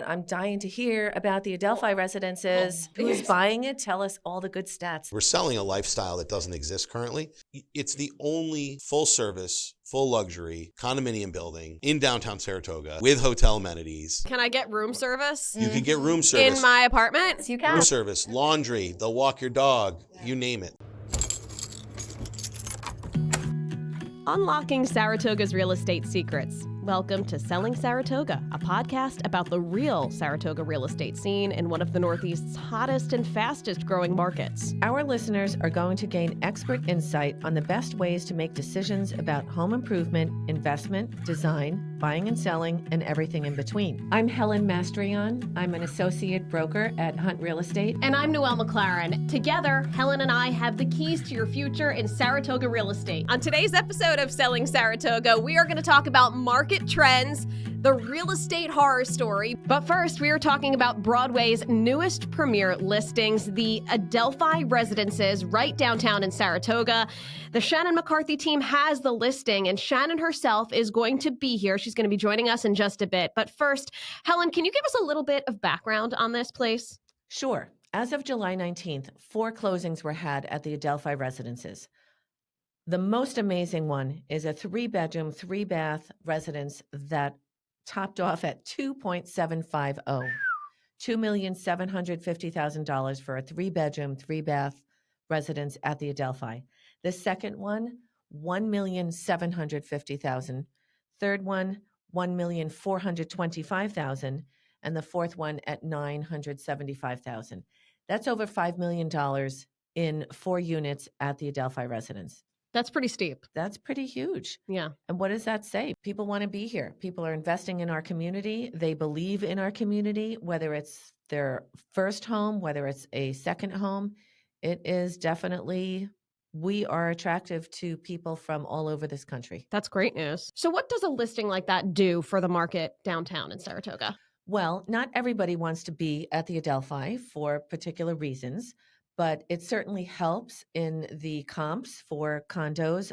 I'm dying to hear about the Adelphi Residences. Who's buying it? Tell us all the good stats. We're selling a lifestyle that doesn't exist currently. It's the only full service, full luxury condominium building in downtown Saratoga with hotel amenities. Can I get room service? You can get room service. In my apartment? Yes, you can. Room service, laundry, they'll walk your dog, you name it. Unlocking Saratoga's real estate secrets. Welcome to Selling Saratoga, a podcast about the real Saratoga real estate scene in one of the Northeast's hottest and fastest growing markets. Our listeners are going to gain expert insight on the best ways to make decisions about home improvement, investment, design, buying and selling, and everything in between. I'm Helen Mastrion. I'm an associate broker at Hunt Real Estate. And I'm Noel McLaren. Together, Helen and I have the keys to your future in Saratoga real estate. On today's episode of Selling Saratoga, we are going to talk about market trends, the real estate horror story. But first, we are talking about Broadway's newest premier listings, the Adelphi Residences, right downtown in Saratoga. The Shannon McCarthy team has the listing, and Shannon herself is going to be here. She's going to be joining us in just a bit. But first, Helen, can you give us a little bit of background on this place? Sure. As of July 19th, 4 closings were had at the Adelphi Residences. The most amazing one is a 3-bedroom, 3-bath residence that topped off at $2.750, $2,750,000 for a 3-bedroom, 3-bath residence at the Adelphi. The second one, $1,750,000. Third one, $1,425,000, and the fourth one at $975,000. That's over $5 million in 4 units at the Adelphi residence. That's pretty steep. That's pretty huge. Yeah. And what does that say? People want to be here. People are investing in our community. They believe in our community, whether it's their first home, whether it's a second home. It is definitely, we are attractive to people from all over this country. That's great news. So what does a listing like that do for the market downtown in Saratoga? Well, not everybody wants to be at the Adelphi for particular reasons, but it certainly helps in the comps for condos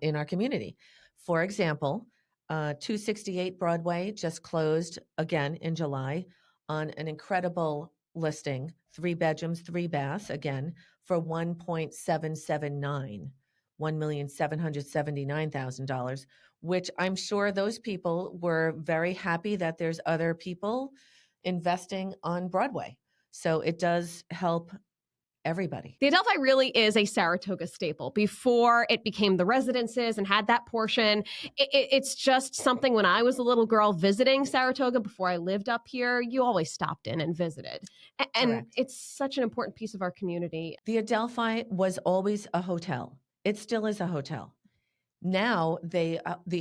in our community. For example, 268 Broadway just closed again in July on an incredible listing, 3 bedrooms, 3 baths, again, for $1.779, $1,779,000, which I'm sure those people were very happy that there's other people investing on Broadway. So it does help everybody. The Adelphi really is a Saratoga staple. Before it became the Residences and had that portion, it's just something when I was a little girl visiting Saratoga before I lived up here, you always stopped in and visited. And Correct. It's such an important piece of our community. The Adelphi was always a hotel. It still is a hotel. Now, the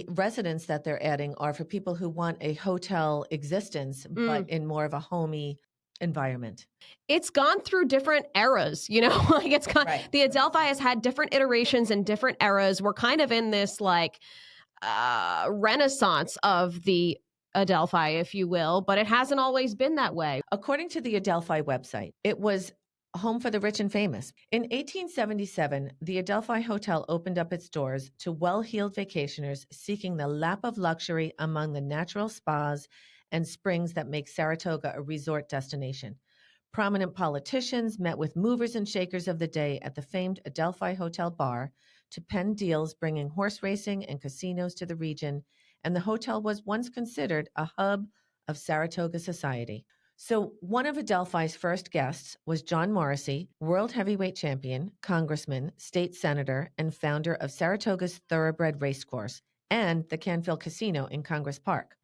residents that they're adding are for people who want a hotel existence, but in more of a homey environment. It's gone through different eras, like it's gone, Right. The Adelphi has had different iterations and different eras. We're kind of in this renaissance of the Adelphi, if you will, but it hasn't always been that way. According to the Adelphi website, it was a home for the rich and famous. In 1877, the Adelphi Hotel opened up its doors to well-heeled vacationers seeking the lap of luxury among the natural spas and springs that make Saratoga a resort destination. Prominent politicians met with movers and shakers of the day at the famed Adelphi Hotel Bar to pen deals bringing horse racing and casinos to the region, and the hotel was once considered a hub of Saratoga society. So one of Adelphi's first guests was John Morrissey, world heavyweight champion, congressman, state senator, and founder of Saratoga's Thoroughbred Racecourse and the Canfield Casino in Congress Park.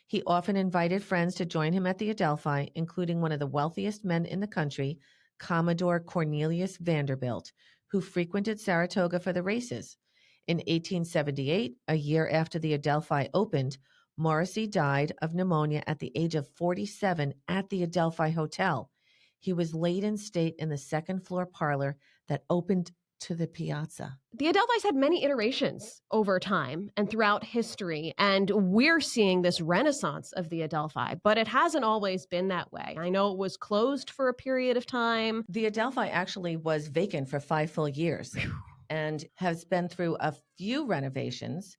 He often invited friends to join him at the Adelphi, including one of the wealthiest men in the country, Commodore Cornelius Vanderbilt, who frequented Saratoga for the races. In 1878, a year after the Adelphi opened, Morrissey died of pneumonia at the age of 47 at the Adelphi Hotel. He was laid in state in the second-floor parlor that opened to the piazza. The Adelphi's had many iterations over time and throughout history, and we're seeing this renaissance of the Adelphi, but it hasn't always been that way. I know it was closed for a period of time. The Adelphi actually was vacant for 5 full years and has been through a few renovations,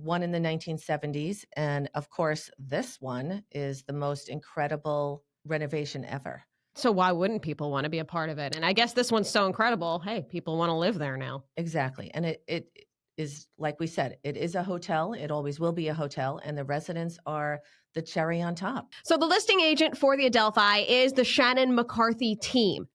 one in the 1970s. And of course, this one is the most incredible renovation ever. So why wouldn't people want to be a part of it? And I guess this one's so incredible. Hey, people want to live there now. Exactly. And it is, like we said, it is a hotel. It always will be a hotel. And the residents are the cherry on top. So the listing agent for the Adelphi is the Shannon McCarthy Team.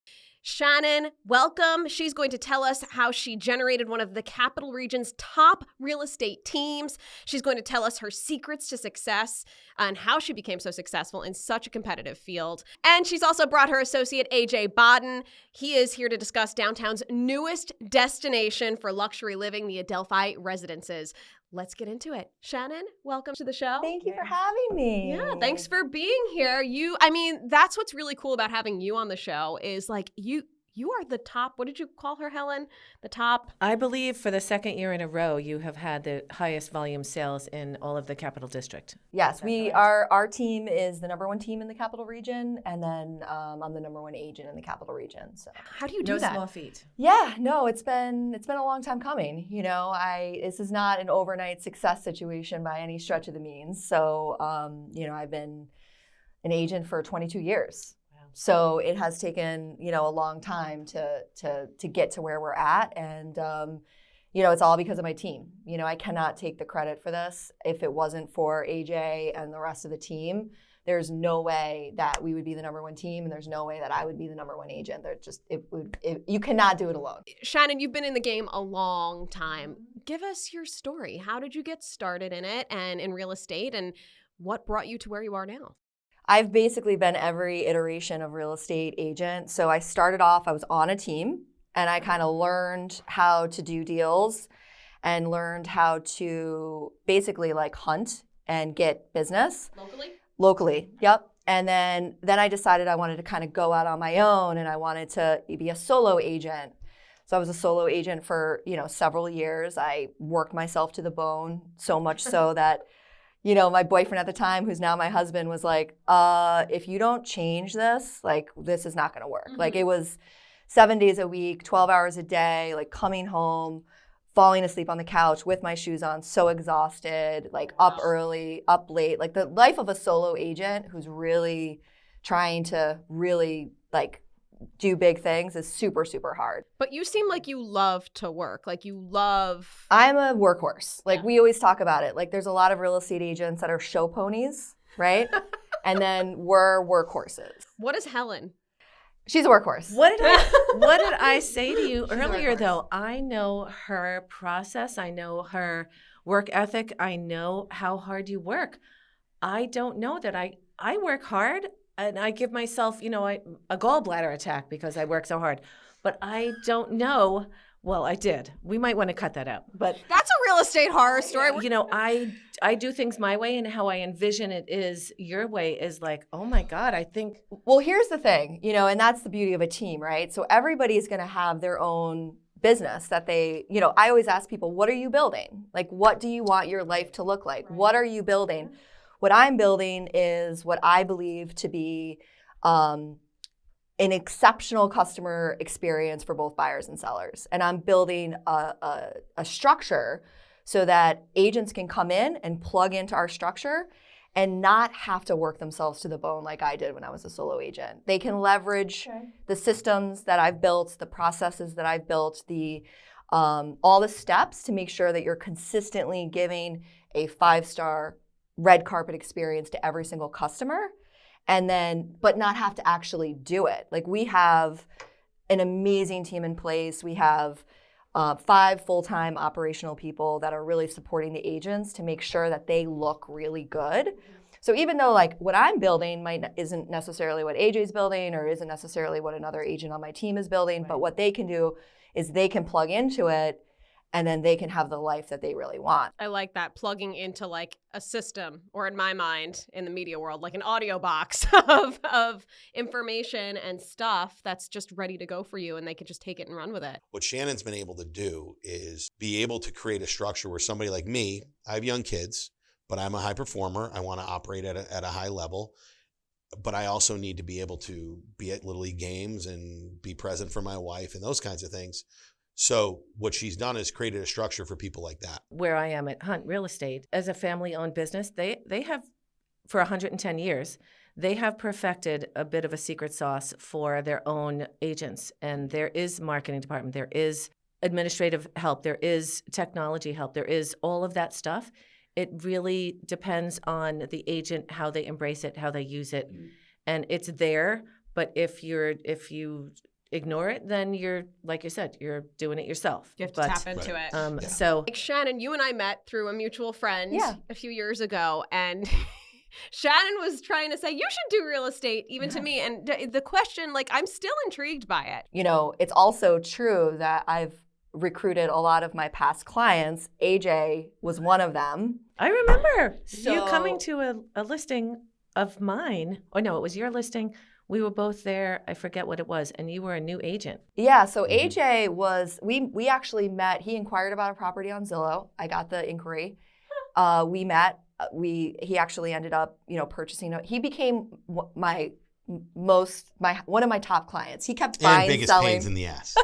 Shannon, welcome. She's going to tell us how she generated one of the Capital Region's top real estate teams. She's going to tell us her secrets to success and how she became so successful in such a competitive field. And she's also brought her associate, AJ Bodden. He is here to discuss downtown's newest destination for luxury living, the Adelphi Residences. Let's get into it. Shannon, welcome to the show. Thank you for having me. Yeah, thanks for being here. I mean, that's what's really cool about having you on the show is like you are the top, what did you call her, Helen? The top? I believe for the second year in a row, you have had the highest volume sales in all of the Capital District. Yes, our team is the number one team in the Capital Region, and then I'm the number one agent in the Capital Region. So how do you do No that? small feat. yeah, no, it's been a long time coming. You know, this is not an overnight success situation by any stretch of the means. So you know, I've been an agent for 22 years. So it has taken, you know, a long time to get to where we're at. And, you know, it's all because of my team. You know, I cannot take the credit for this. If it wasn't for AJ and the rest of the team, there's no way that we would be the number one team. And there's no way that I would be the number one agent. You cannot do it alone. Shannon, you've been in the game a long time. Give us your story. How did you get started in it and in real estate, and what brought you to where you are now? I've basically been every iteration of real estate agent. So I started off, I was on a team, and I kind of learned how to do deals and learned how to basically like hunt and get business. Locally, yep. And then I decided I wanted to kind of go out on my own, and I wanted to be a solo agent. So I was a solo agent for, you know, several years. I worked myself to the bone, so much so that you know, my boyfriend at the time, who's now my husband, was like, if you don't change this, like, this is not going to work. Mm-hmm. Like, it was 7 days a week, 12 hours a day, like coming home, falling asleep on the couch with my shoes on, so exhausted, like up early, up late. Like, the life of a solo agent who's really trying to really, like, do big things is super, super hard. But you seem like you love to work. Like you love... I'm a workhorse. Like we always talk about it. Like there's a lot of real estate agents that are show ponies, right? And then we're workhorses. What is Helen? She's a workhorse. What did I say to you earlier, though? I know her process. I know her work ethic. I know how hard you work. I don't know that I work hard. And I give myself, you know, a gallbladder attack because I work so hard. But I don't know. Well, I did. We might want to cut that out. But that's a real estate horror story. You know, I do things my way, and how I envision it is your way is like, oh my God, I think. Well, here's the thing, you know, and that's the beauty of a team, right? So everybody's going to have their own business that they, you know, I always ask people, what are you building? Like, what do you want your life to look like? Right. What are you building? What I'm building is what I believe to be an exceptional customer experience for both buyers and sellers. And I'm building a structure so that agents can come in and plug into our structure and not have to work themselves to the bone like I did when I was a solo agent. They can leverage the systems that I've built, the processes that I've built, all the steps to make sure that you're consistently giving a 5-star red carpet experience to every single customer, and then, but not have to actually do it. Like we have an amazing team in place. We have 5 full-time operational people that are really supporting the agents to make sure that they look really good. So even though like what I'm building isn't necessarily what AJ's building or isn't necessarily what another agent on my team is building, but what they can do is they can plug into it, and then they can have the life that they really want. I like that, plugging into like a system, or in my mind, in the media world, like an audio box of information and stuff that's just ready to go for you, and they can just take it and run with it. What Shannon's been able to do is be able to create a structure where somebody like me, I have young kids, but I'm a high performer. I want to operate at a high level. But I also need to be able to be at Little League games and be present for my wife and those kinds of things. So what she's done is created a structure for people like that. Where I am at Hunt Real Estate, as a family-owned business, they have, for 110 years, they have perfected a bit of a secret sauce for their own agents. And there is marketing department, there is administrative help, there is technology help, there is all of that stuff. It really depends on the agent, how they embrace it, how they use it. And it's there, but if you ignore it, then you're, like you said, you're doing it yourself. You have to tap into it. So Like Shannon, you and I met through a mutual friend a few years ago, and Shannon was trying to say, you should do real estate, even to me. And the question, like, I'm still intrigued by it. You know, it's also true that I've recruited a lot of my past clients. AJ was one of them. I remember So- you coming to a listing of mine. Oh, no, it was your listing. We were both there. I forget what it was. And you were a new agent. Yeah, so AJ was, we actually met, he inquired about a property on Zillow. I got the inquiry. We met, he actually ended up, purchasing, he became one of my top clients. He kept buying, biggest selling. pains in the ass.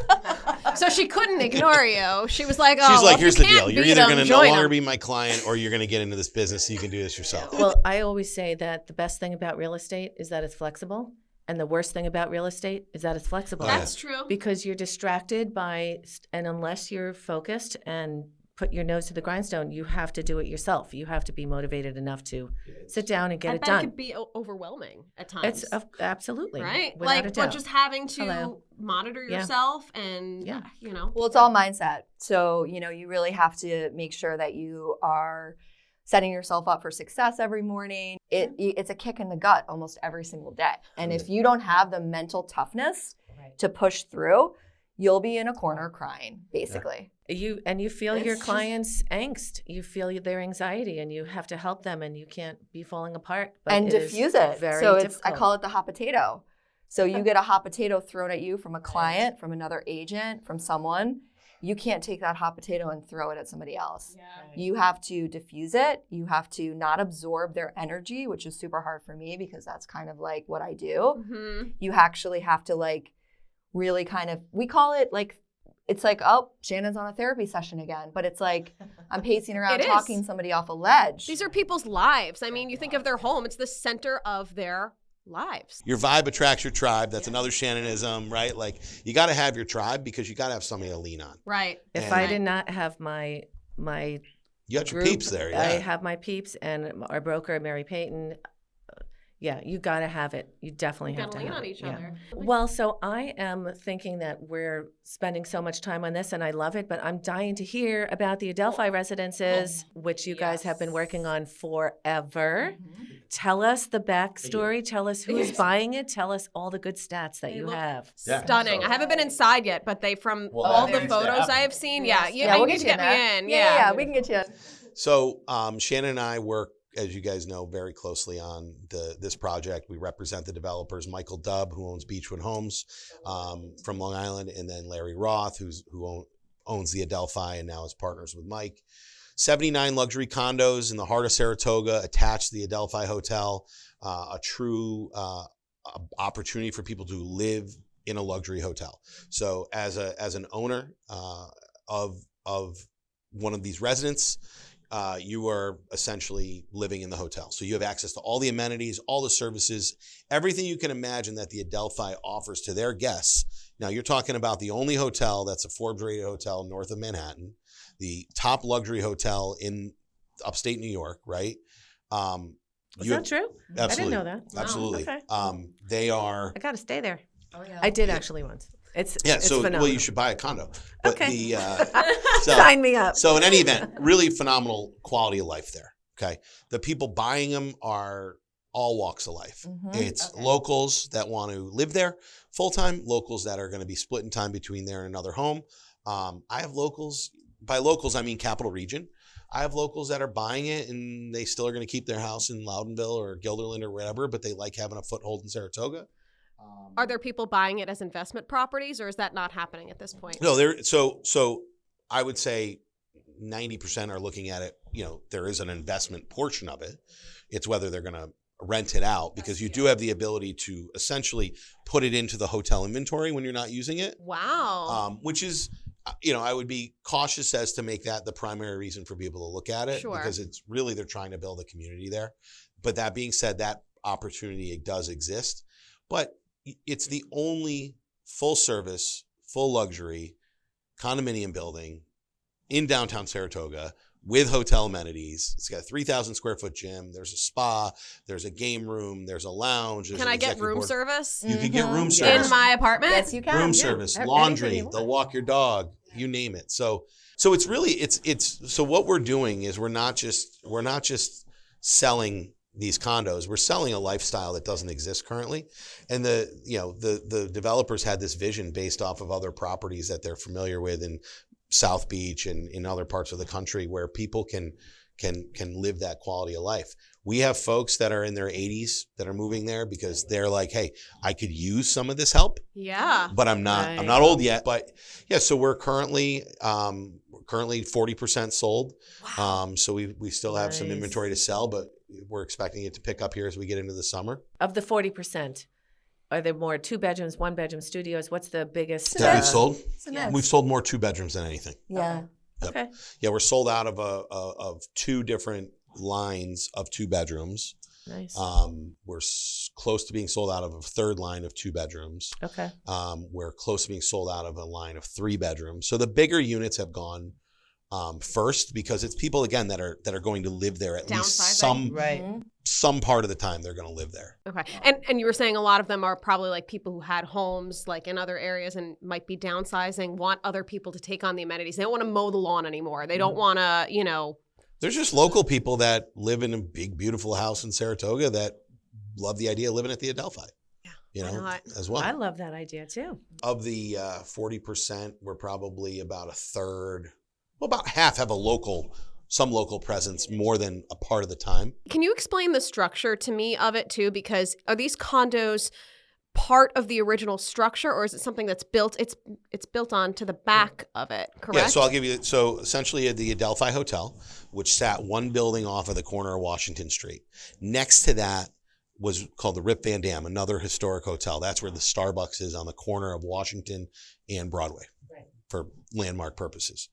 So she couldn't ignore you. She was like, She's like, if here's you the deal. can't You're beat either 'em, going to no join longer 'em." be my client or you're going to get into this business so you can do this yourself. Well, I always say that the best thing about real estate is that it's flexible. And the worst thing about real estate is that it's flexible. That's true. Because you're distracted and unless you're focused and put your nose to the grindstone, you have to do it yourself. You have to be motivated enough to sit down and get it I bet done. it could be overwhelming at times. It's absolutely. right? Without a Like, doubt. but just having to Hello. monitor Yeah. yourself and, Yeah. Well, it's all mindset. So, you really have to make sure that you are setting yourself up for success every morning. It's a kick in the gut almost every single day. And if you don't have the mental toughness to push through, you'll be in a corner crying, basically. You feel your clients' angst. You feel their anxiety, and you have to help them, and you can't be falling apart. But And it is diffuse it. Very So difficult. I call it the hot potato. So you get a hot potato thrown at you from a client, from another agent, from someone. You can't take that hot potato and throw it at somebody else. You have to diffuse it. You have to not absorb their energy, which is super hard for me because that's kind of like what I do. Mm-hmm. You actually have to really kind of, we call it it's like, oh, Shannon's on a therapy session again. But it's like I'm pacing around It is. talking somebody off a ledge. These are people's lives. I mean, you think of their home, it's the center of their lives. Your vibe attracts your tribe. That's another Shannonism, right? Like, you got to have your tribe because you got to have somebody to lean on. Right. If And- I did not have my You got your group, peeps there, I yeah. have my peeps and our broker, Mary Payton. Yeah, you got to have it. You definitely You have gotta to lean have on it. each Yeah. other. Well, so I am thinking that we're spending so much time on this, and I love it, but I'm dying to hear about the Adelphi Residences, which you guys have been working on forever. Tell us the backstory. Tell us who's buying it. Tell us all the good stats that you look have. Yeah. Stunning. I haven't been inside yet, but from Well, all that the needs to photos happen. I have seen, you we'll need to get me in. Yeah, we can get you in. So Shannon and I work, as you guys know, very closely on this project. We represent the developers, Michael Dubb, who owns Beechwood Homes from Long Island, and then Larry Roth, who owns the Adelphi and now is partners with Mike. 79 luxury condos in the heart of Saratoga, attached to the Adelphi Hotel, a true opportunity for people to live in a luxury hotel. So as an owner of one of these residents, you are essentially living in the hotel. So you have access to all the amenities, all the services, everything you can imagine that the Adelphi offers to their guests. Now, you're talking about the only hotel that's a Forbes-rated hotel north of Manhattan, the top luxury hotel in upstate New York, right? Is that true? Absolutely. I didn't know that. Wow, Absolutely. okay. They are... I got to stay there. Oh, yeah. I did actually once. It's phenomenal. well, you should buy a condo. But Okay. so, Sign me up. So in any event, really phenomenal quality of life there. Okay. The people buying them are all walks of life. It's locals that want to live there full-time, locals that are going to be splitting time between there and another home. I have locals, by locals, I mean Capital Region. I have locals that are buying it and they still are going to keep their house in Loudonville or Guilderland or whatever, but they like having a foothold in Saratoga. Are there people buying it as investment properties, or is that not happening at this point? No, so I would say 90% are looking at it, there is an investment portion of it. It's whether they're going to rent it out, because you do have the ability to essentially put it into the hotel inventory when you're not using it. Wow. Which is I would be cautious as to make that the primary reason for people to look at it, Sure. because it's really, they're trying to build a community there. But that being said, that opportunity does exist, but it's the only full service, full luxury condominium building in downtown Saratoga with hotel amenities. It's got a 3,000 square foot gym. There's a spa. There's a game room. There's a lounge. There's Can an I get executive room board. service You could get room Mhm. service. in my apartment? Yes, you can. Room Yeah. service, Anything laundry, you want. they'll walk your dog, you name it. So it's really, so what we're doing is we're not just selling these condos, we're selling a lifestyle that doesn't exist currently. And the developers had this vision based off of other properties that they're familiar with in South Beach and in other parts of the country where people can live that quality of life. We have folks that are in their 80s that are moving there because they're like, hey, I could use some of this help, Yeah. but I'm Right. not old yet. But yeah, so we're currently 40% sold. So we still have some Nice. inventory to sell, but we're expecting it to pick up here as we get into the summer. Of the 40%, are there more 2 bedrooms, 1 bedroom studios? What's the biggest? That we've sold? Yes. We've sold more 2 bedrooms than anything. Yeah. Yep. Okay. Yeah, we're sold out of 2 different lines of 2 bedrooms. Nice. We're close to being sold out of a third line of 2 bedrooms. Okay. We're close to being sold out of a line of 3 bedrooms. So the bigger units have gone first because it's people, again, that are going to live there at least Downsizing. Right. some part of the time. They're going to live there. Okay. And you were saying a lot of them are probably like people who had homes like in other areas and might be downsizing, want other people to take on the amenities. They don't want to mow the lawn anymore. They don't want to, There's just local people that live in a big, beautiful house in Saratoga that love the idea of living at the Adelphi. Yeah, why not? As well. I love that idea too. Of the 40%, we're probably about a third, about half have some local presence more than a part of the time. Can you explain the structure to me of it too? Because are these condos part of the original structure, or is it something that's built? It's built onto the back of it, correct? Yeah, so I'll give you, so essentially the Adelphi Hotel, which sat one building off of the corner of Washington Street. Next to that was called the Rip Van Dam, another historic hotel. That's where the Starbucks is on the corner of Washington and Broadway for landmark purposes.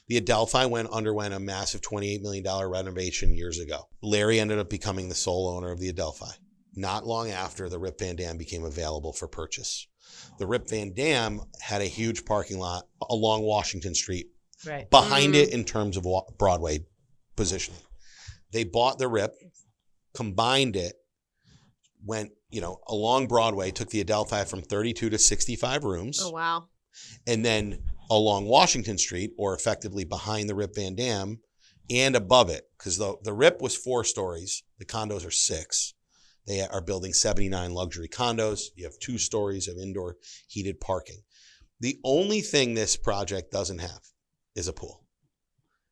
The Adelphi underwent a massive $28 million renovation years ago. Larry ended up becoming the sole owner of the Adelphi. Not long after, the Rip Van Dam became available for purchase. The Rip Van Dam had a huge parking lot along Washington Street, Right. behind it in terms of Broadway positioning. They bought the Rip, combined it, went along Broadway, took the Adelphi from 32 to 65 rooms. Oh, wow. And then along Washington Street, or effectively behind the Rip Van Dam and above it, because the Rip was 4 stories, the condos are 6. They are building 79 luxury condos. You have 2 stories of indoor heated parking. The only thing this project doesn't have is a pool.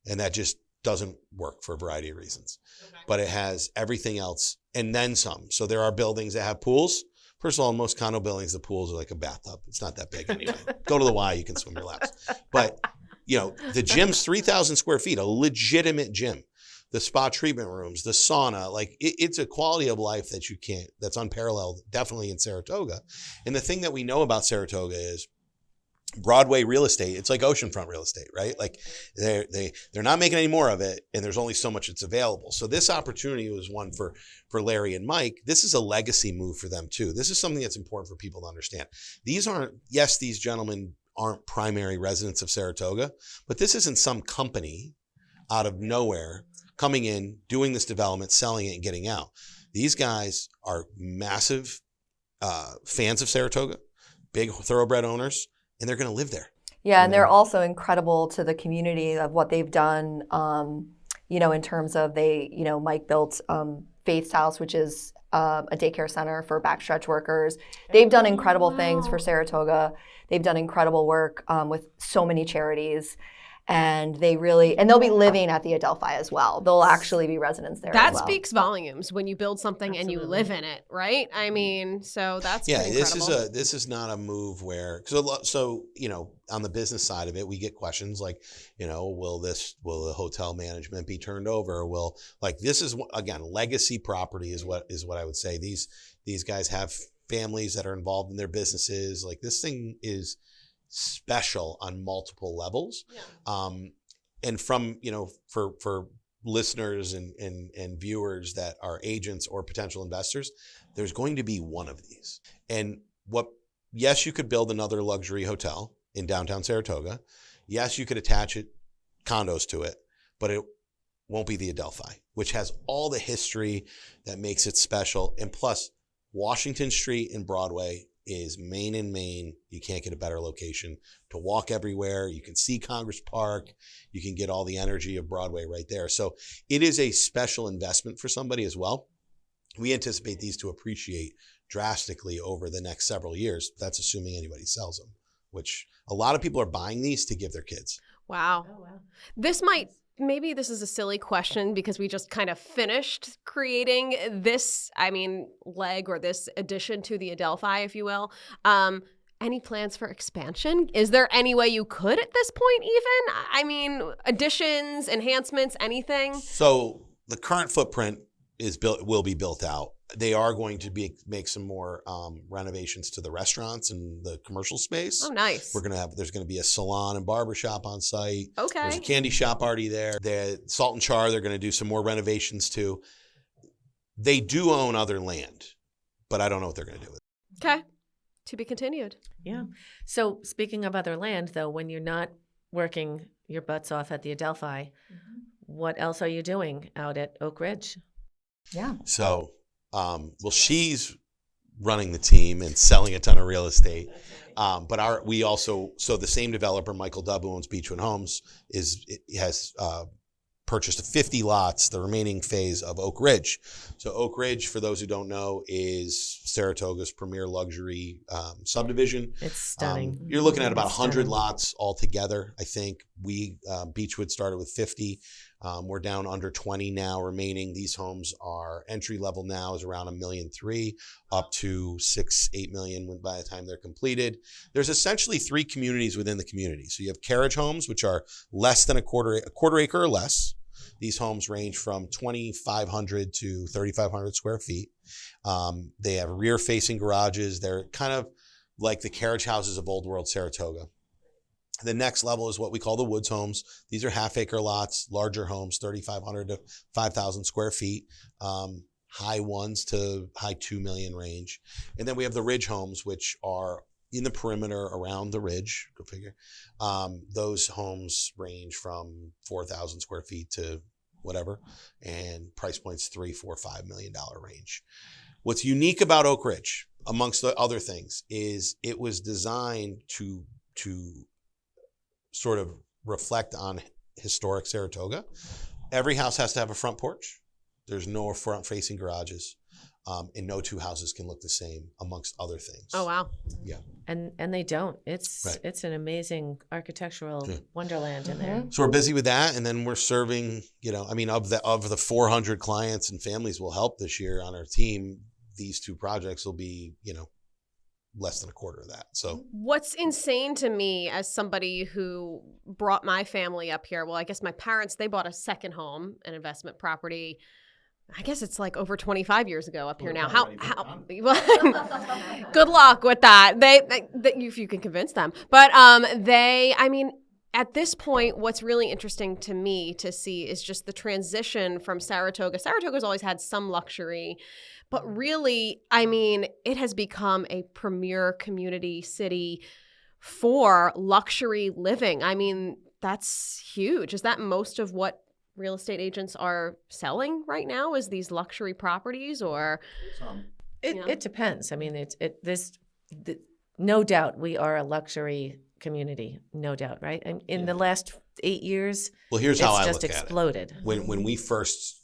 And that just doesn't work for a variety of reasons. Okay. But it has everything else and then some. So there are buildings that have pools. First of all, in most condo buildings, the pools are like a bathtub. It's not that big anyway. Go to the Y, you can swim your laps. But, the gym's 3,000 square feet, a legitimate gym. The spa treatment rooms, the sauna, it's a quality of life that's unparalleled, definitely in Saratoga. And the thing that we know about Saratoga is Broadway real estate. It's like oceanfront real estate, right? Like they're not making any more of it, and there's only so much that's available. So this opportunity was one for Larry and Mike. This is a legacy move for them too. This is something that's important for people to understand. These gentlemen aren't primary residents of Saratoga, but this isn't some company out of nowhere coming in, doing this development, selling it, and getting out. These guys are massive fans of Saratoga, big thoroughbred owners, and they're going to live there. Yeah, and they're also incredible to the community of what they've done, in terms of Mike built Faith's House, which is a daycare center for backstretch workers. They've done incredible things for Saratoga. They've done incredible work with so many charities. And they'll be living at the Adelphi as well. They'll actually be residents there That as well. speaks volumes when you build something and you live in it, right? I mean, so that's pretty incredible. This is not a move where on the business side of it, we get questions like, will the hotel management be turned over? This is again, legacy property is what I would say. These guys have families that are involved in their businesses. Like this thing is special on multiple levels. And from, for listeners and viewers that are agents or potential investors, there's going to be one of these. And yes, you could build another luxury hotel in downtown Saratoga. Yes, you could attach condos to it, but it won't be the Adelphi, which has all the history that makes it special. And plus, Washington Street and Broadway is main and main. You can't get a better location to walk everywhere. You can see Congress Park. You can get all the energy of Broadway right there. So it is a special investment for somebody as well. We anticipate these to appreciate drastically over the next several years. That's assuming anybody sells them, which a lot of people are buying these to give their kids. Wow. Oh, wow. Maybe this is a silly question because we just kind of finished creating this, leg or this addition to the Adelphi, if you will. Any plans for expansion? Is there any way you could at this point even? Additions, enhancements, anything? So the current footprint will be built out. They are going to make some more renovations to the restaurants and the commercial space. Oh, nice. There's going to be a salon and barber shop on site. Okay. There's a candy shop already there. The Salt and Char, they're going to do some more renovations too. They do own other land, but I don't know what they're going to do with it. Okay. To be continued. Yeah. So speaking of other land, though, when you're not working your butts off at the Adelphi, what else are you doing out at Oak Ridge? Yeah. So, she's running the team and selling a ton of real estate. But the same developer, Michael Dubb, who owns Beechwood Homes, has purchased 50 lots, the remaining phase of Oak Ridge. So Oak Ridge, for those who don't know, is Saratoga's premier luxury subdivision. It's stunning. You're looking at about 100 lots altogether. I think Beechwood started with 50. We're down under 20 now remaining. These homes are entry level now is around $1.3 million up to $6-8 million by the time they're completed. There's essentially 3 communities within the community. So you have carriage homes, which are less than a quarter acre or less. These homes range from 2,500 to 3,500 square feet. They have rear facing garages. They're kind of like the carriage houses of Old World Saratoga. The next level is what we call the Woods homes. These are half-acre lots, larger homes, 3,500 to 5,000 square feet, high ones to high 2 million range. And then we have the Ridge homes, which are in the perimeter around the Ridge, go figure. Those homes range from 4,000 square feet to whatever, and price points $3, $4, $5 million range. What's unique about Oak Ridge, amongst the other things, is it was designed to sort of reflect on historic Saratoga. Every house has to have a front porch. There's no front-facing garages, and no 2 houses can look the same, amongst other things. Oh, wow. Yeah. And they don't. It's an amazing architectural wonderland in there. So we're busy with that, and then we're serving, of the 400 clients and families we'll help this year on our team, these 2 projects will be, less than a quarter of that. So what's insane to me as somebody who brought my family up here, well, I guess my parents, they bought a second home, an investment property. I guess it's like over 25 years ago up here now. How good luck with that. They if you can convince them. But at this point, what's really interesting to me to see is just the transition from Saratoga. Saratoga's always had some luxury, but really, it has become a premier community city for luxury living. That's huge. Is that most of what real estate agents are selling right now, is these luxury properties, or? It depends. No doubt we are a luxury community, no doubt, right? And in the last 8 years, here's how I just look exploded. At it. When we first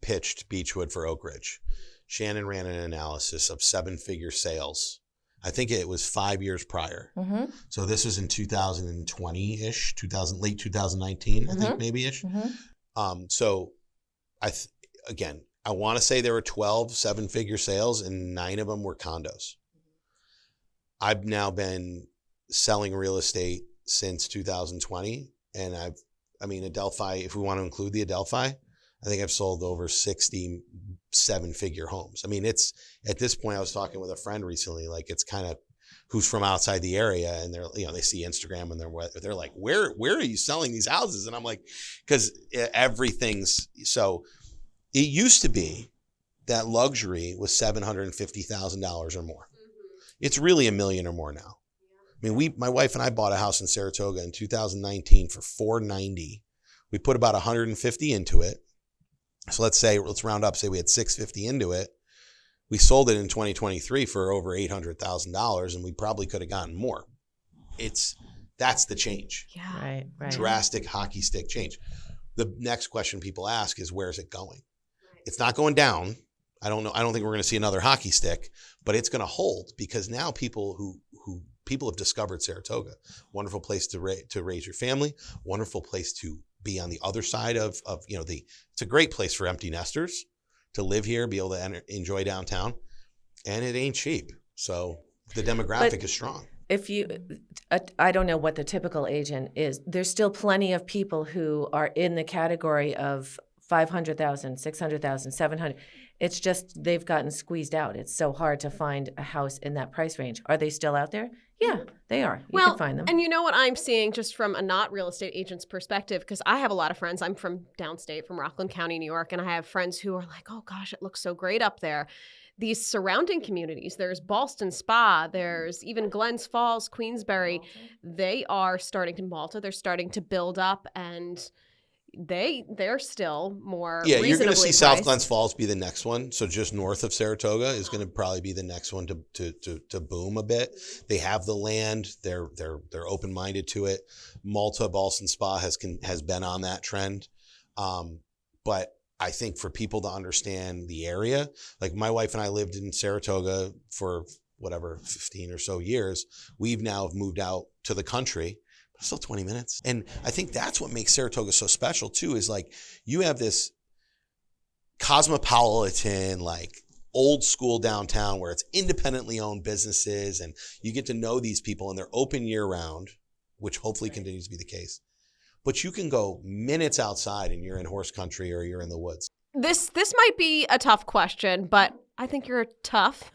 pitched Beechwood for Oak Ridge, Shannon ran an analysis of 7-figure sales. I think it was 5 years prior. Mm-hmm. So this was in 2020-ish, late 2019, I think maybe-ish. Mm-hmm. So I want to say there were 12 7-figure sales, and 9 of them were condos. I've now been selling real estate since 2020, and Adelphi, if we want to include the Adelphi, I think I've sold over 60 7-figure homes. It's at this point, I was talking with a friend recently, like it's kind of who's from outside the area, and they see Instagram and they're like, where are you selling these houses? And I'm like, because everything's so. It used to be that luxury was $750,000 or more. It's really $1 million or more now. I mean, my wife and I bought a house in Saratoga in 2019 for $490. We put about $150 into it. So let's round up, say we had $650 into it. We sold it in 2023 for over $800,000, and we probably could have gotten more. That's the change. Yeah. Right. Drastic hockey stick change. The next question people ask is, where is it going? It's not going down. I don't know. I don't think we're going to see another hockey stick, but it's going to hold, because now people have discovered Saratoga. Wonderful place to raise your family. Wonderful place to be on the other side of it's a great place for empty nesters to live here, be able to enjoy downtown, and it ain't cheap. So the demographic is strong. I don't know what the typical agent is. There's still plenty of people who are in the category of 500,000, 600,000, 700. It's just they've gotten squeezed out. It's so hard to find a house in that price range. Are they still out there? Yeah, they are. You can find them. And you know what I'm seeing just from a not real estate agent's perspective, because I have a lot of friends. I'm from downstate, from Rockland County, New York, and I have friends who are like, oh gosh, it looks so great up there. These surrounding communities, there's Ballston Spa, there's even Glens Falls, Queensbury. They are starting to Malta. They're starting to build up, and they're still more reasonably you're going to see priced. South Glens Falls be the next one. So just north of Saratoga is going to probably be the next one to boom a bit. They have the land. They're open-minded to it. Malta, Ballston Spa has been on that trend. But I think for people to understand the area, like my wife and I lived in Saratoga for 15 or so years. We've now moved out to the country. Still 20 minutes. And I think that's what makes Saratoga so special too, is like you have this cosmopolitan, like old school downtown where it's independently owned businesses, and you get to know these people, and they're open year round, which hopefully continues to be the case. But you can go minutes outside and you're in horse country or you're in the woods. This might be a tough question, but I think you're tough.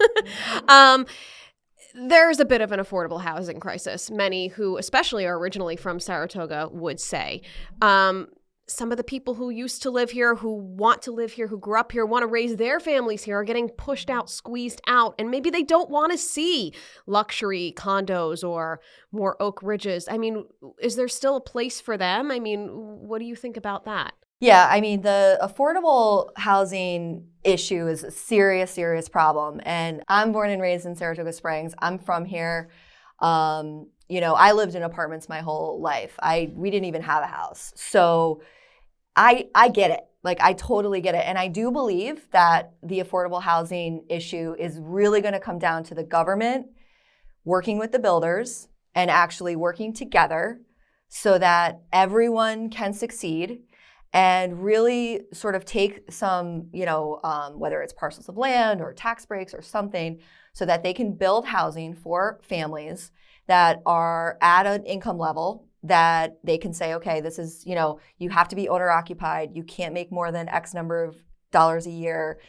There's a bit of an affordable housing crisis. Many who especially are originally from Saratoga would say. Some of the people who used to live here, who want to live here, who grew up here, want to raise their families here, are getting pushed out, squeezed out, and maybe they don't want to see luxury condos or more Oak Ridges. I mean, is there still a place for them? I mean, what do you think about that? Yeah, I mean, the affordable housing issue is a serious, serious problem. And I'm born and raised in Saratoga Springs. I'm from here. I lived in apartments my whole life. We didn't even have a house. So I get it. Like, I totally get it. And I do believe that the affordable housing issue is really going to come down to the government working with the builders and actually working together so that everyone can succeed and really sort of take some, whether it's parcels of land or tax breaks or something, so that they can build housing for families that are at an income level that they can say, okay, this is, you have to be owner occupied. You can't make more than X number of dollars a year.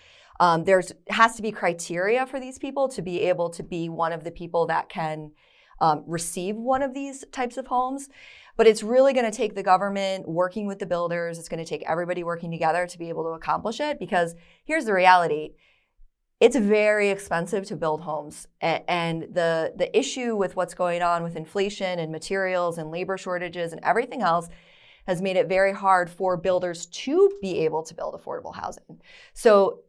There has to be criteria for these people to be able to be one of the people that can receive one of these types of homes. But it's really going to take the government working with the builders. It's going to take everybody working together to be able to accomplish it, because here's the reality. It's very expensive to build homes. And the issue with what's going on with inflation and materials and labor shortages and everything else has made it very hard for builders to be able to build affordable housing. So,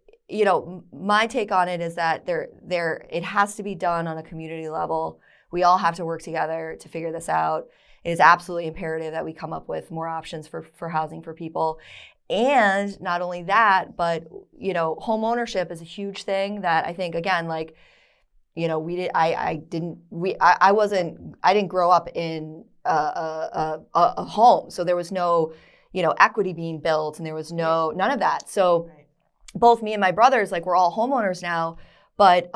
my take on it is that it has to be done on a community level. We all have to work together to figure this out. It is absolutely imperative that we come up with more options for housing for people. And not only that, but, home ownership is a huge thing that I think, again, like, I didn't grow up in a home. So there was no, equity being built, and there was none of that. So both me and my brothers, like, we're all homeowners now, but,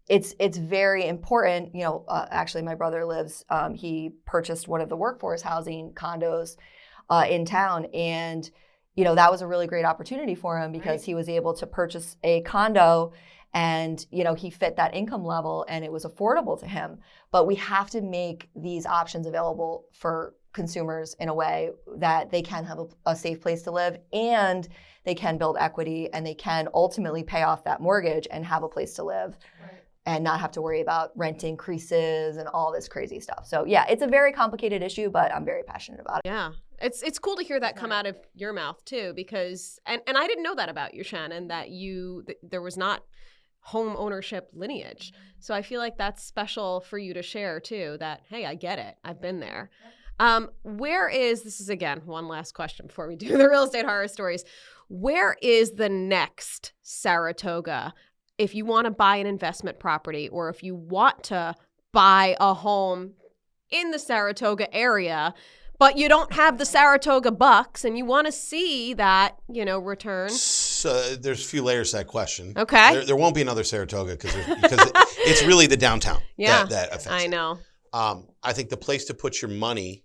it's very important. Actually, my brother he purchased one of the workforce housing condos in town. And, that was a really great opportunity for him, because he was able to purchase a condo And, he fit that income level and it was affordable to him. But we have to make these options available for consumers in a way that they can have a safe place to live, and they can build equity, and they can ultimately pay off that mortgage and have a place to live. Right. And not have to worry about rent increases and all this crazy stuff. So yeah, it's a very complicated issue, but I'm very passionate about it. Yeah. It's cool to hear that come out of your mouth too, because, and I didn't know that about you, Shannon, that there was not home ownership lineage. So I feel like that's special for you to share too, that, hey, I get it. I've been there. This is again, one last question before we do the real estate horror stories. Where is the next Saratoga? If you want to buy an investment property, or if you want to buy a home in the Saratoga area, but you don't have the Saratoga bucks and you want to see that, return. So there's a few layers to that question. Okay. There won't be another Saratoga because it's really the downtown that affects I know. I think the place to put your money,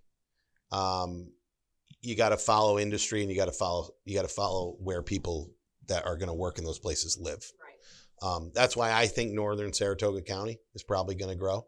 you got to follow industry, and you got to follow where people that are going to work in those places live. Right. That's why I think northern Saratoga County is probably going to grow.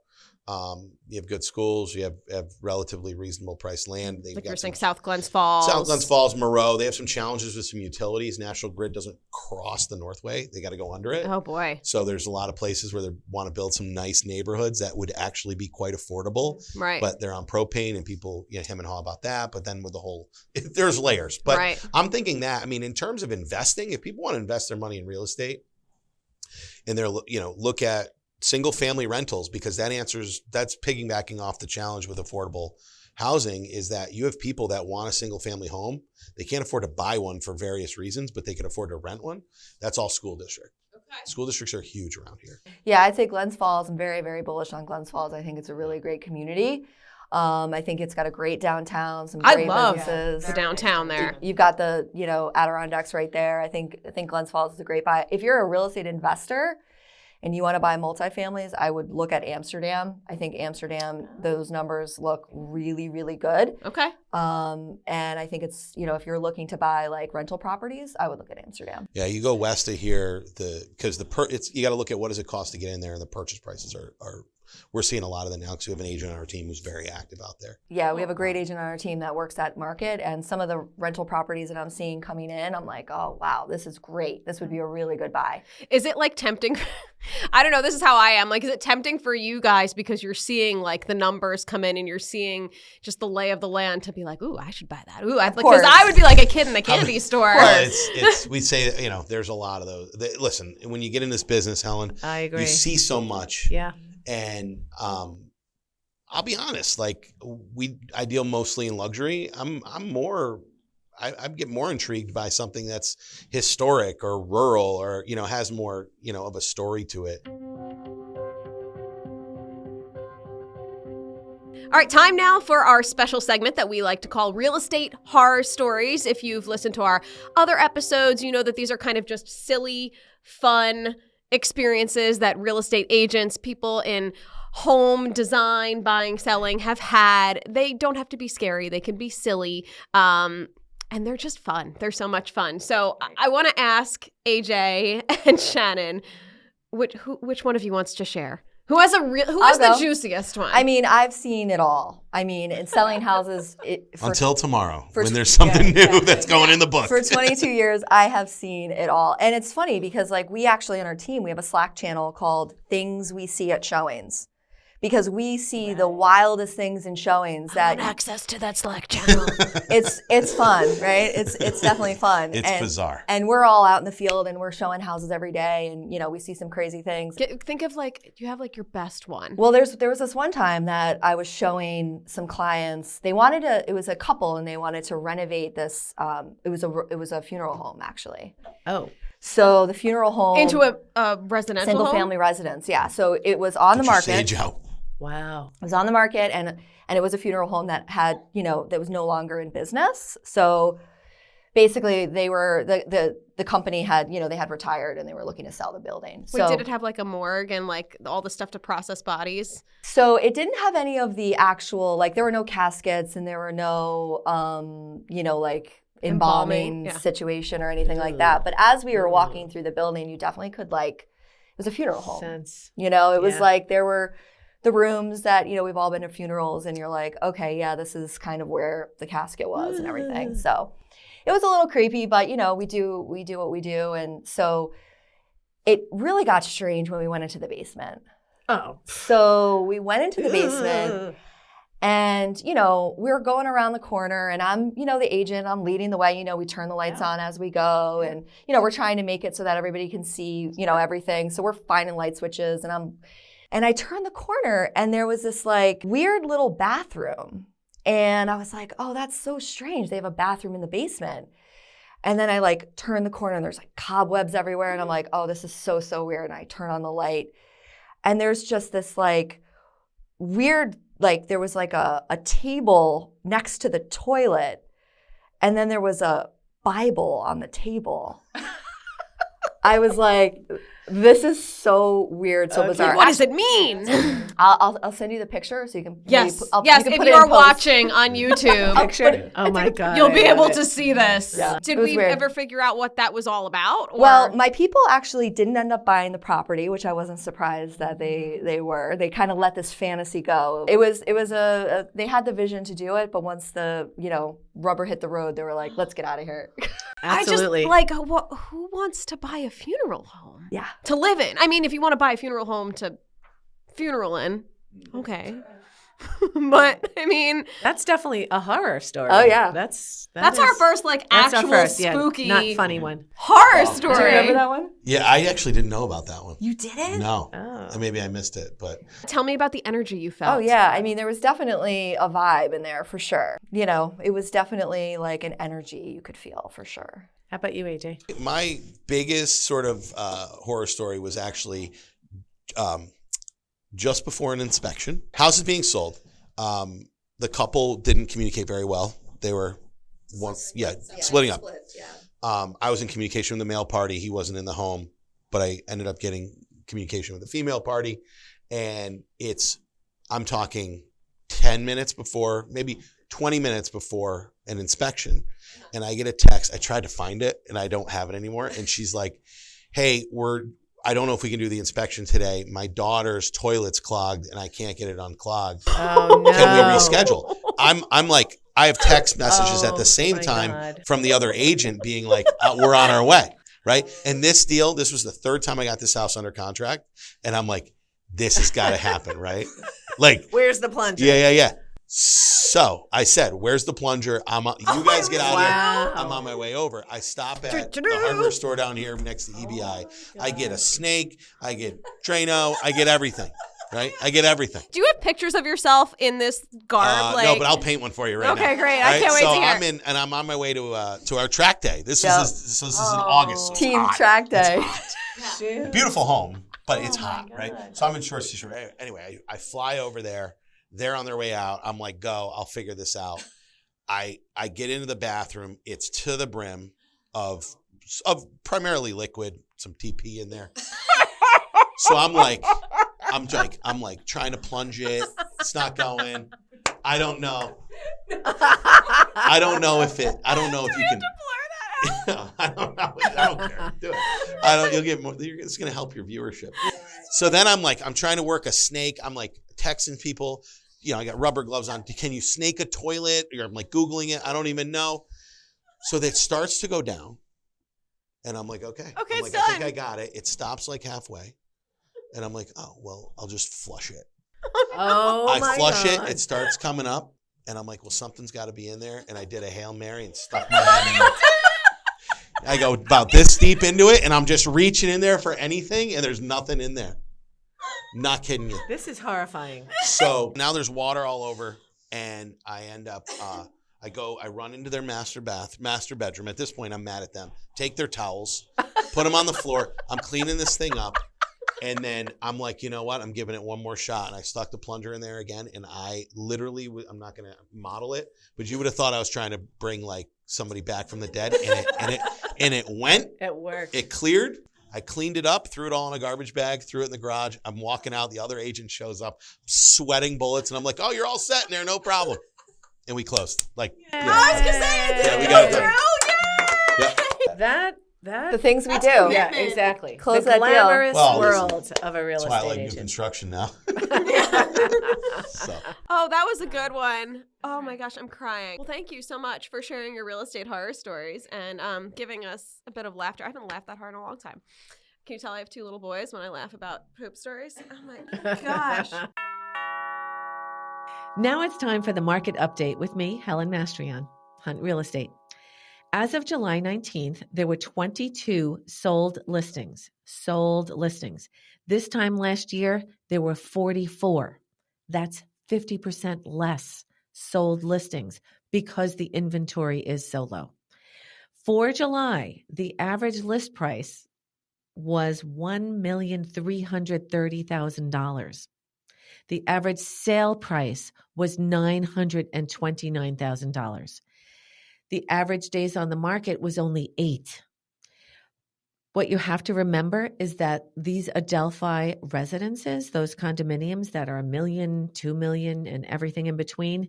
You have good schools. You have relatively reasonable priced land. Like you're saying, South Glens Falls. Moreau. They have some challenges with some utilities. National Grid doesn't cross the Northway. They got to go under it. Oh, boy. So there's a lot of places where they want to build some nice neighborhoods that would actually be quite affordable. Right. But they're on propane, and people hem and haw about that. But then with the whole, there's layers. But right. I'm thinking that, in terms of investing, if people want to invest their money in real estate, and they're, look at single family rentals, because that's piggybacking off the challenge with affordable housing, is that you have people that want a single family home. They can't afford to buy one for various reasons, but they can afford to rent one. That's all school district. Okay. School districts are huge around here. Yeah, I'd say Glens Falls. I'm very, very bullish on Glens Falls. I think it's a really great community. I think it's got a great downtown, some great businesses. The downtown there. You've got the, Adirondacks right there. I think Glens Falls is a great buy. If you're a real estate investor and you want to buy multifamilies, I would look at Amsterdam. I think Amsterdam, those numbers look really, really good. Okay. And I think it's, if you're looking to buy like rental properties, I would look at Amsterdam. Yeah, you go west of here, you got to look at what does it cost to get in there, and the purchase prices are we're seeing a lot of that now because we have an agent on our team who's very active out there. Yeah, we have a great agent on our team that works that market, and some of the rental properties that I'm seeing coming in, I'm like, oh, wow, this is great. This would be a really good buy. Is it like tempting? I don't know. This is how I am. Like, is it tempting for you guys because you're seeing like the numbers come in and you're seeing just the lay of the land to be like, ooh, I should buy that. Ooh, because I would be like a kid in the candy store. Well, we say, there's a lot of those. Listen, when you get in this business, Helen, I agree. You see so much. Yeah. And I'll be honest, like I deal mostly in luxury. I get more intrigued by something that's historic or rural or, has more, of a story to it. All right, time now for our special segment that we like to call Real Estate Horror Stories. If you've listened to our other episodes, you know that these are kind of just silly, fun experiences that real estate agents, people in home design, buying, selling have had. They don't have to be scary. They can be silly. And they're just fun. They're so much fun. So I want to ask AJ and Shannon, which one of you wants to share? Who has the juiciest one? I've seen it all. In selling houses. Until tomorrow, when there's something new that's going in the book. For 22 years, I have seen it all. And it's funny because we actually on our team, we have a Slack channel called Things We See at Showings. Because we see the wildest things in showings I want access to that Slack channel. It's fun, right? It's definitely fun. It's bizarre. And we're all out in the field and we're showing houses every day, and we see some crazy things. Think of do you have your best one? Well, there was this one time that I was showing some clients. It was a couple, and they wanted to renovate this. It was a funeral home actually. Oh. So the funeral home into a residential single home? Family residence. Yeah. So it was on the market. Sage out. Wow. It was on the market, and it was a funeral home that had, that was no longer in business. So basically they were, the company had, they had retired and they were looking to sell the building. Wait, did it have a morgue and all the stuff to process bodies? So it didn't have any of the actual, there were no caskets and there were no, embalming situation or anything like that. But as we were walking through the building, you definitely could was a funeral home. Sense. You know, it was Yeah. like there were the rooms that, you know, we've all been to funerals and you're like, okay, yeah, this is kind of where the casket was and everything. So it was a little creepy, but, you know, we do what we do. And so it really got strange when we went into the basement. Oh. So we went into the basement and, you know, we were going around the corner and I'm, you know, the agent, I'm leading the way, you know, we turn the lights on as we go and, you know, we're trying to make it so that everybody can see, you know, everything. So we're finding light switches and I turned the corner and there was this like weird little bathroom. And I was like, oh, that's so strange. They have a bathroom in the basement. And then I like turn the corner and there's like cobwebs everywhere. And I'm like, oh, this is so, so weird. And I turn on the light and there's just this like weird, like there was like a table next to the toilet. And then there was a Bible on the table. I was like, this is so weird, so bizarre. What does it mean? I'll send you the picture so you can. Yes, you yes. can If put you it in are post. watching on YouTube, Picture. Oh my God. you'll be I love able it. to see this. Yeah, Did it was we weird. ever figure out what that was all about? Or? Well, my people actually didn't end up buying the property, which I wasn't surprised that they were. They kind of let this fantasy go. It was they had the vision to do it, but once the, you know, rubber hit the road, they were like, let's get out of here. Absolutely. I just like who wants to buy a funeral home? Yeah. To live in. I mean, if you want to buy a funeral home to funeral in, okay. But I mean, That's definitely a horror story. Oh, yeah. That's our first like that's our actual first, yeah, spooky, not funny one. horror Do story. you remember that one? Yeah, I actually didn't know about that one. You didn't? No. Oh. Maybe I missed it, but Tell me about the energy you felt. Oh, yeah. I mean, there was definitely a vibe in there for sure. You know, it was definitely like an energy you could feel for sure. How about you, AJ? my biggest sort of horror story was actually just before an inspection. House is being sold. The couple didn't communicate very well. They were splitting up. I was in communication with the male party. He wasn't in the home, but I ended up getting communication with the female party. And I'm talking 10 minutes before, maybe 20 minutes before an inspection. And I get a text. I tried to find it and I don't have it anymore. And she's like, hey, I don't know if we can do the inspection today. My daughter's toilet's clogged and I can't get it unclogged. Oh no. Can we reschedule? I'm like, I have text messages at the same my time God. from the other agent being like, we're on our way, right? And this was the third time I got this house under contract. And I'm like, this has got to happen, right? Like, Where's the plunger? yeah. So I said, where's the plunger? You guys get out of Wow. here. I'm on my way over. I stop at the hardware store down here next to EBI. I get a snake. I get Drano. I get everything, right? I get everything. Do you have pictures of yourself in this garb? No, but I'll paint one for you right now. Okay, great. I can't wait so to hear. I'm in, and I'm on my way to our track day. This is in August. So it's Team hot. track day. Beautiful home, but it's hot, right? So I'm in shorts, t-shirt. Anyway, I fly over there. They're on their way out. I'm like, go, I'll figure this out. I get into the bathroom. It's to the brim of primarily liquid, some TP in there. So I'm like trying to plunge it. It's not going. I don't know if you can. I don't know. I don't care. Do it. You'll get more. It's going to help your viewership. So then I'm trying to work a snake. I'm like texting people. You know, I got rubber gloves on. Can you snake a toilet? Or I'm like Googling it. I don't even know. So that starts to go down. And I'm like, okay. Okay, I'm it's like, I think done. I got it. It stops like halfway. And I'm like, oh, well, I'll just flush it. Oh I my flush God. it. It starts coming up. And I'm like, well, something's got to be in there. And I did a Hail Mary and stuck my hand in it. I go about this deep into it. And I'm just reaching in there for anything. And there's nothing in there. Not kidding you. This is horrifying. So now there's water all over, and I end up, I run into their master bedroom. At this point, I'm mad at them. Take their towels, put them on the floor. I'm cleaning this thing up, and then I'm like, you know what? I'm giving it one more shot, and I stuck the plunger in there again, and I literally, I'm not going to model it, but you would have thought I was trying to bring like somebody back from the dead, and it went. It worked. It cleared. I cleaned it up, threw it all in a garbage bag, threw it in the garage. I'm walking out. The other agent shows up, sweating bullets. And I'm like, oh, you're all set in there. No problem. And we closed. Like, I was gonna say, Yeah, we got it done. That That The things we That's do. commitment. yeah, exactly. Close the that deal. glamorous Well, world of a real That's why I estate like new agent. construction now. So. Oh, that was a good one. Oh my gosh, I'm crying. Well, thank you so much for sharing your real estate horror stories and giving us a bit of laughter. I haven't laughed that hard in a long time. Can you tell I have 2 little boys when I laugh about poop stories? Oh my gosh. Now it's time for the market update with me, Helen Mastrian, Hunt Real Estate. As of July 19th, there were 22 sold listings. This time last year, there were 44. That's 50% less sold listings because the inventory is so low. For July, the average list price was $1,330,000. The average sale price was $929,000. The average days on the market was only 8. What you have to remember is that these Adelphi residences, those condominiums that are $1 million, $2 million, and everything in between,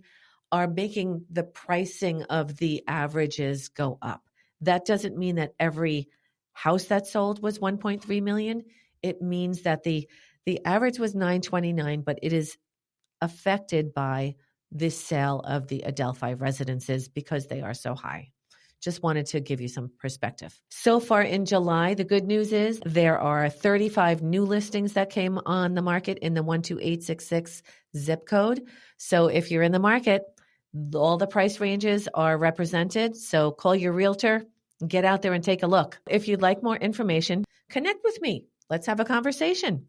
are making the pricing of the averages go up. That doesn't mean that every house that sold was $1.3 million. It means that the average was $929,000, but it is affected by this sale of the Adelphi residences because they are so high. Just wanted to give you some perspective. So far in July, the good news is there are 35 new listings that came on the market in the 12866 zip code. So if you're in the market, all the price ranges are represented. So call your realtor, get out there and take a look. If you'd like more information, connect with me. Let's have a conversation.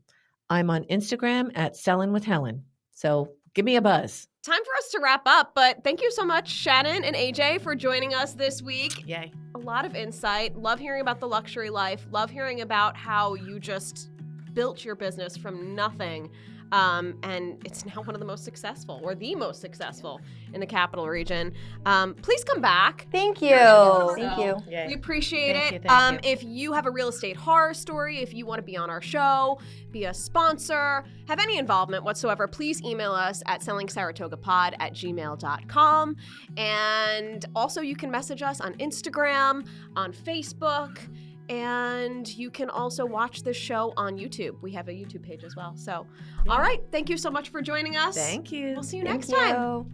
I'm on Instagram at Sellin' with Helen. So give me a buzz. Time for us to wrap up, but thank you so much, Shannon and AJ, for joining us this week. Yay. A lot of insight. Love hearing about the luxury life. Love hearing about how you just built your business from nothing. And it's now one of the most successful, or the most successful in the capital region. Please come back. Thank you. So, Thank you. Yay. We appreciate Thank it. you, thank you. If you have a real estate horror story, if you want to be on our show, be a sponsor, have any involvement whatsoever, please email us at sellingsaratoga@gmail.com. And also you can message us on Instagram, on Facebook, and you can also watch this show on YouTube. We have a YouTube page as well. So, all right. Thank you so much for joining us. Thank you. We'll see you Thank next time. you.